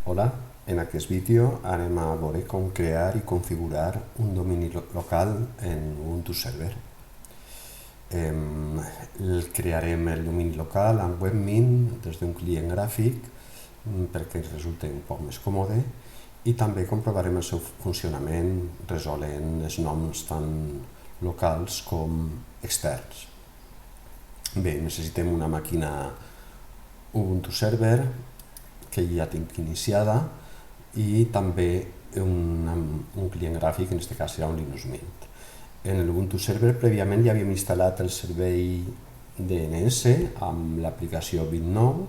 Hola, en aquest vídeo anem a veure com crear i configurar un domini local en Ubuntu Server. Crearem el domini local amb webmin des d'un client gràfic perquè ens resulti un poc més còmode i també comprovarem el seu funcionament resolent els noms tant locals com externs. Bé, necessitem una màquina Ubuntu Server que ja tinc iniciada i també un client gràfic, en aquest cas serà un Linux Mint. En l'Ubuntu Server prèviament ja havíem instal·lat el servei DNS amb l'aplicació Bit9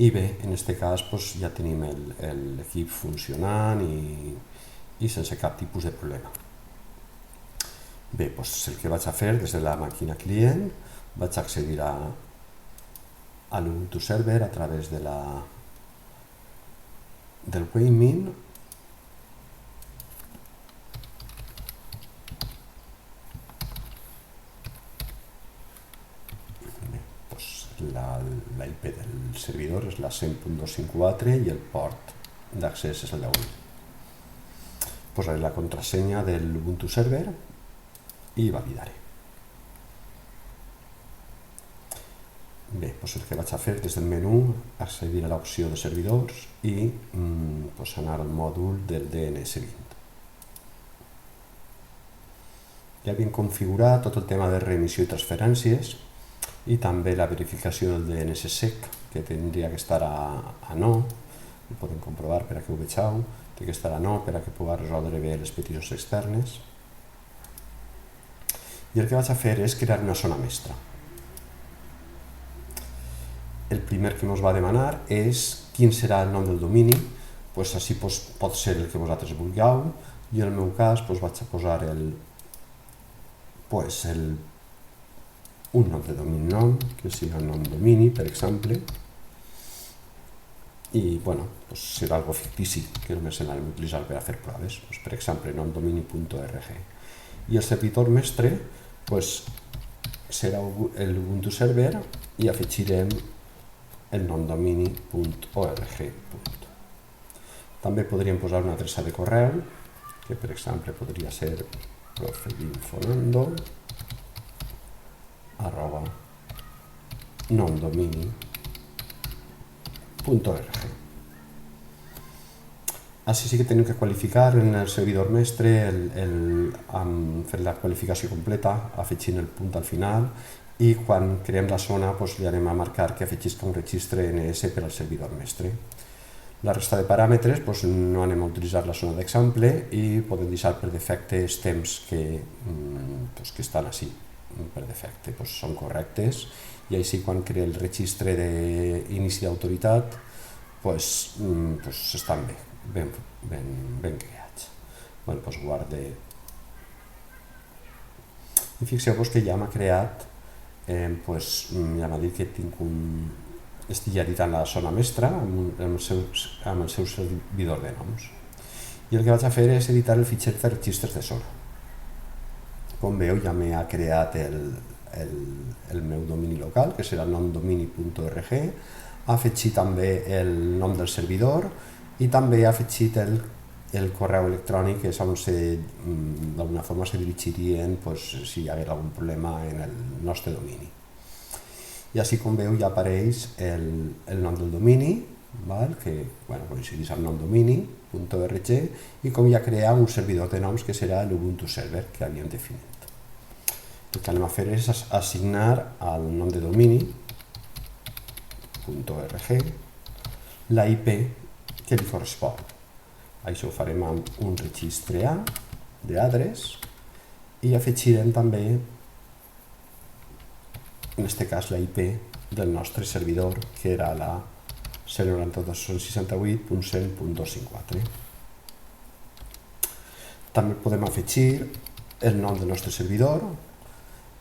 i bé, en aquest cas ja tenim l'equip funcionant i sense cap tipus de problema. Bé, el que vaig a fer des de la màquina client, vaig accedir a l'Ubuntu Server a través del webmin. La IP del servidor és la 100.254 i el port d'accés és el 10. Posaré la contrasenya de l'Ubuntu Server i validaré. Bé, el que vaig a fer des del menú, accedir a l'opció de servidors i anar al mòdul del DNS20. Ja havíem configurat tot el tema de reemissió i transferències i també la verificació del DNSSEC, que tindria que estar a no, ho podem comprovar per a que ho vegeu, té que estar a no per a que pugui resoldre bé les peticions externes. I el que vaig a fer és crear una zona mestra. El primer que ens va demanar és quin serà el nom del domini, així pot ser el que vosaltres vulgueu, i en el meu cas vaig a posar un nom de domini nom, que sigui el nom domini, per exemple, i serà algo fictici, que només l'hem d'utilitzar per a fer proves, per exemple, nomdomini.org. I el servidor mestre serà l'Ubuntu Server i afegirem el nomdomini.org. També podríem posar una adreça de correu, que per exemple podria ser profelinfonando@nomdomini.org. Així sí que tenim que qualificar en el servidor mestre, fer la qualificació completa, afegint el punt al final, i quan creem la zona li anem a marcar que afegisca un registre NS per al servidor mestre. La resta de paràmetres no anem a utilitzar la zona d'exemple i podem deixar per defecte els temps que estan així per defecte, són correctes, i així quan crea el registre d'inici d'autoritat estan ben creats. Guarde. I fixeu-vos que ja m'ha creat, ja m'ha dit que estic editant la zona mestra amb el seu servidor de noms. I el que vaig a fer és editar el fitxer de registres de zona. Com veu, ja m'ha creat el meu domini local, que serà nomdomini.org, ha afegit també el nom del servidor i també ha afegit el correu electrònic, que és on d'alguna forma se dirigirien si hi hagués algun problema en el nostre domini. I així, com veu, ja apareix el nom del domini, que coincideix amb nomdomini.org, i com ja crea un servidor de noms que serà l'Ubuntu Server que havíem definit. El que anem a fer és assignar al nom de domini.org la IP que li correspon. Això ho farem amb un registre A d'adres i afegirem també, en aquest cas, la IP del nostre servidor, que era la 192.168.100.254. També podem afegir el nom del nostre servidor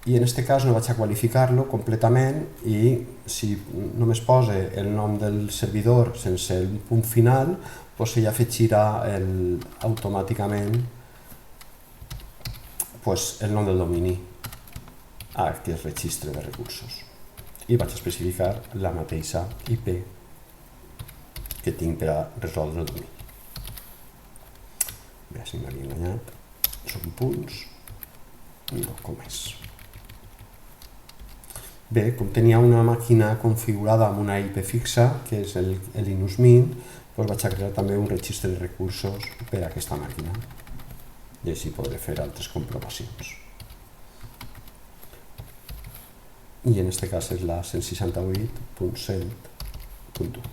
i en aquest cas no vaig a qualificar-lo completament i si només posa el nom del servidor sense el punt final, ella afegirà automàticament el nom del domini a aquest registre de recursos i vaig a especificar la mateixa IP que tinc per a resoldre el domini. Bé, si m'havia enganyat, són punts, no com és. Bé, com tenia una màquina configurada amb una IP fixa, que és el Linux Mint, doncs vaig a crear també un registre de recursos per a aquesta màquina i així podré fer altres comprovacions. I en aquest cas és la 168.100.1.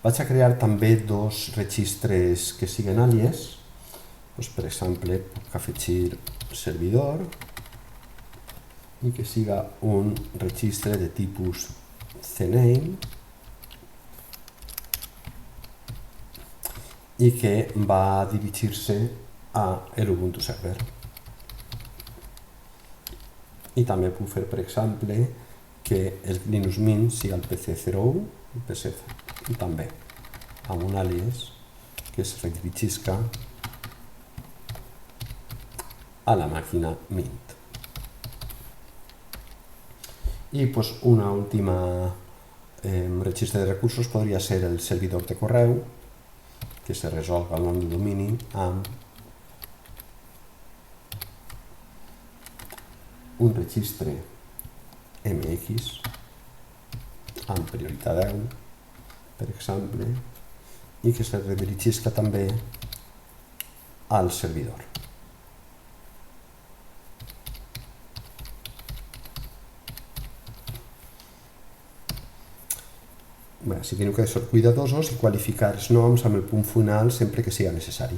Vaig a crear també dos registres que siguin àlies. Doncs, per exemple, puc afegir servidor i que siga un registre de tipus cname i que va dirigir-se a l'Ubuntu server. I també puc fer, per exemple, que el Linux Mint sigui el PC01 i també amb un àlies que es redirigisca a la màquina Mint. I una última registre de recursos podria ser el servidor de correu, que se resolga el nom de domini amb un registre MX amb prioritat 10, per exemple, i que se redirigisca també al servidor. Bé, sí que teniu que ser cuidadosos i qualificar els noms amb el punt final sempre que sigui necessari.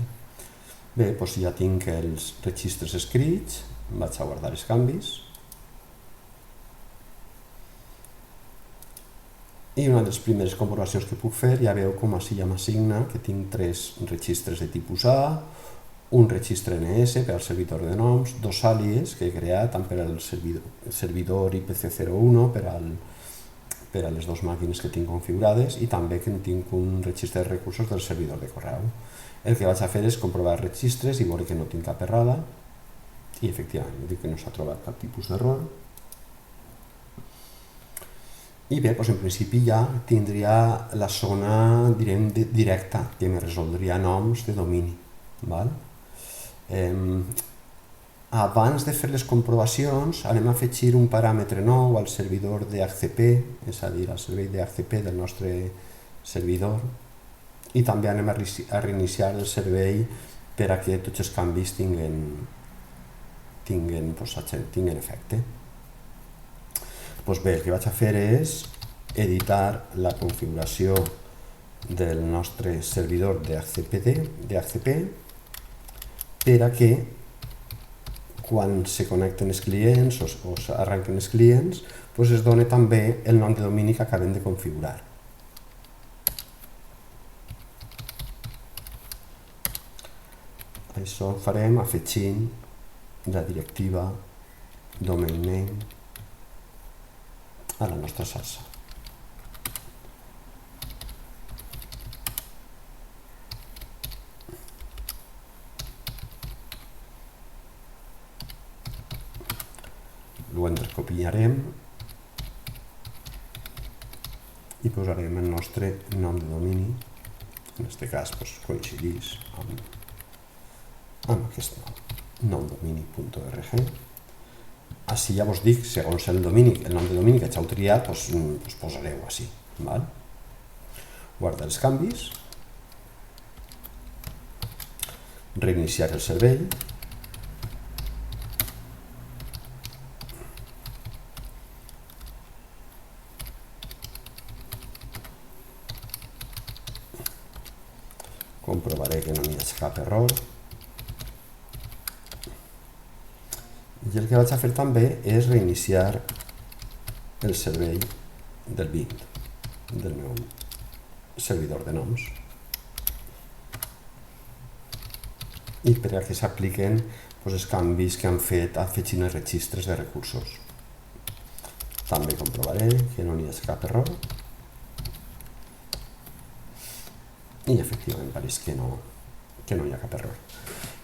Bé, doncs ja tinc els registres escrits, vaig a guardar els canvis. I una de les primeres comprovacions que puc fer, ja veu com així ja m'assigna que tinc tres registres de tipus A, un registre NS per al servidor de noms, dos àlies que he creat tant per al servidor IPC01 per a les dues màquines que tinc configurades i també que tinc un registre de recursos del servidor de correu. El que vaig a fer és comprovar registres i veure que no tinc cap errada i efectivament dic que no s'ha trobat cap tipus d'error. I bé, doncs en principi ja tindria la zona directa que me resoldria noms de domini. Abans de fer les comprovacions anem a afegir un paràmetre nou al servidor d'HCP, és a dir, al servei d'HCP del nostre servidor, i també anem a reiniciar el servei per a que tots els canvis tinguin efecte. Doncs bé, el que vaig a fer és editar la configuració del nostre servidor d'HCP per a que quan se connecten els clients o s'arranquen els clients es doni també el nom de domini que acabem de configurar. Això ho farem afegint la directiva domain name a la nostra xarxa. Ho intercopiarem i posarem el nostre nom de domini, en aquest cas coincideix amb aquest nomdomini.org. Així ja vos dic, segons el nom de domini que ja heu triat, posareu així. Guardar els canvis, reiniciar el servei, comprovaré que no hi hagi cap error. I el que vaig a fer també és reiniciar el servei del Mint, del meu servidor de noms. I per a que s'apliquen els canvis que han fet afegint els registres de recursos. També comprovaré que no hi hagi cap error. I efectivament pareix que no hi ha cap error.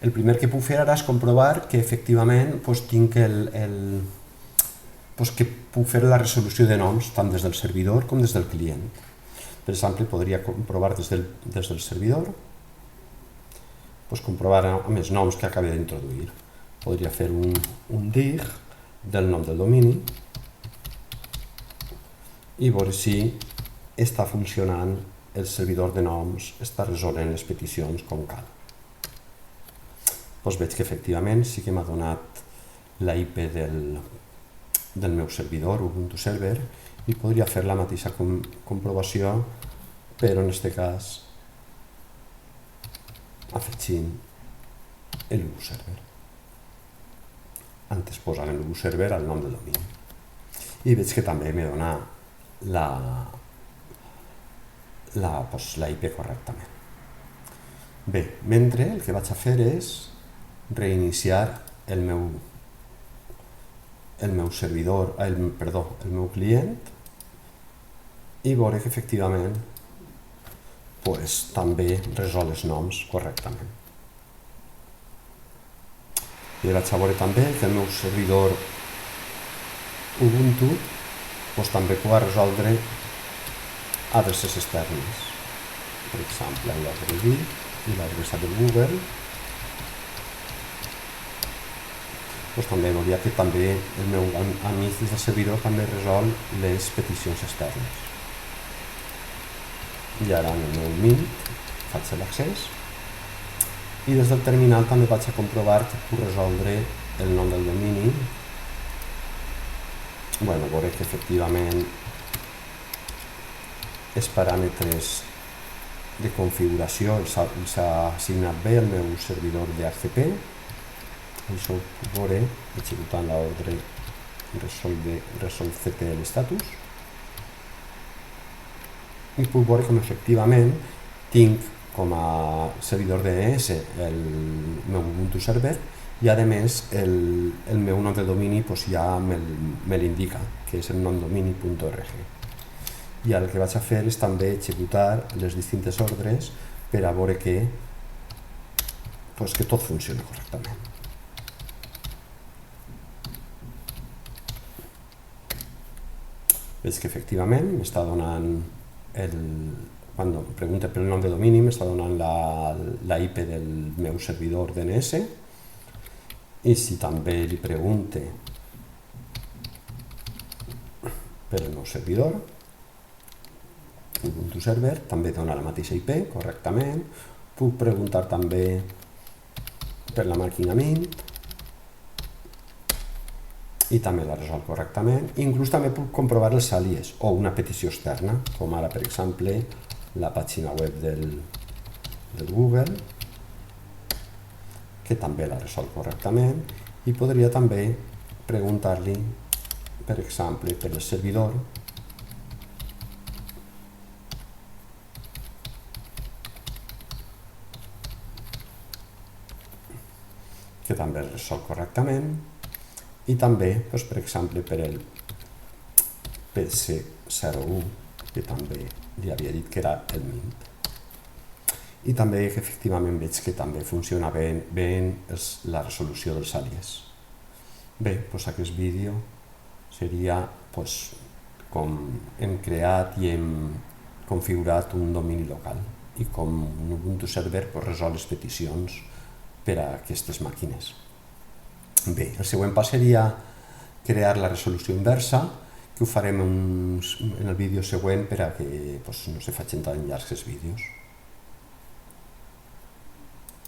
El primer que puc fer ara és comprovar que efectivament que puc fer la resolució de noms tant des del servidor com des del client. Per exemple, podria comprovar des del servidor, comprovar amb els noms que acabo d'introduir. Podria fer un dig del nom del domini i veure si està funcionant el servidor de noms, està resolent les peticions com cal. Veig que efectivament sí que m'ha donat la IP del meu servidor, Ubuntu Server, i podria fer la mateixa comprovació, però en aquest cas afegint l'Ubuntu Server. Antes posant l'Ubuntu Server al nom del domini. I veig que també me dona la IP correctament. Bé, mentre el que vaig a fer és reiniciar el meu servidor, el meu client, i veure que efectivament també resol els noms correctament. I vaig a veure també que el meu servidor Ubuntu també pot resoldre adreces externes. Per exemple, l'adreça i l'adreça de Google. També veuria que també el meu amic del servidor també resol les peticions externes. I ara en el meu Mint faig l'accés i des del terminal també vaig a comprovar que puc resoldre el nom del domini. Veuré que efectivament els paràmetres de configuració els ha assignat bé el meu servidor d'HCP. Això ho puc veure executant l'ordre resolv status i puc veure com efectivament tinc com a servidor DNS el meu Ubuntu Server i a més el meu nom de domini ja me l'indica, que és el nomdomini.org. I ara el que vaig a fer és també executar les distintes ordres per a veure que tot funciona correctament. Veig que efectivament m'està donant quan pregunta pel nom de domini m'està donant la IP del meu servidor DNS i si també li pregunte per el meu servidor Ubuntu Server també dona la mateixa IP correctament. Puc preguntar també per la màquina Mint i també la resol correctament. Inclús també puc comprovar els àlies o una petició externa, com ara, per exemple, la pàgina web del Google, que també la resol correctament, i podria també preguntar-li, per exemple, per el servidor, que també el resol correctament, i també, per exemple, per el PC01, que també li havia dit que era el Mint. I també que efectivament veig que també funciona bé la resolució dels àlies. Bé, aquest vídeo seria com hem creat i hem configurat un domini local i com un Ubuntu Server resol les peticions per a aquestes màquines. Bé, el següent pas seria crear la resolució inversa, que ho farem en el vídeo següent per a que no se facin tan llargs els vídeos.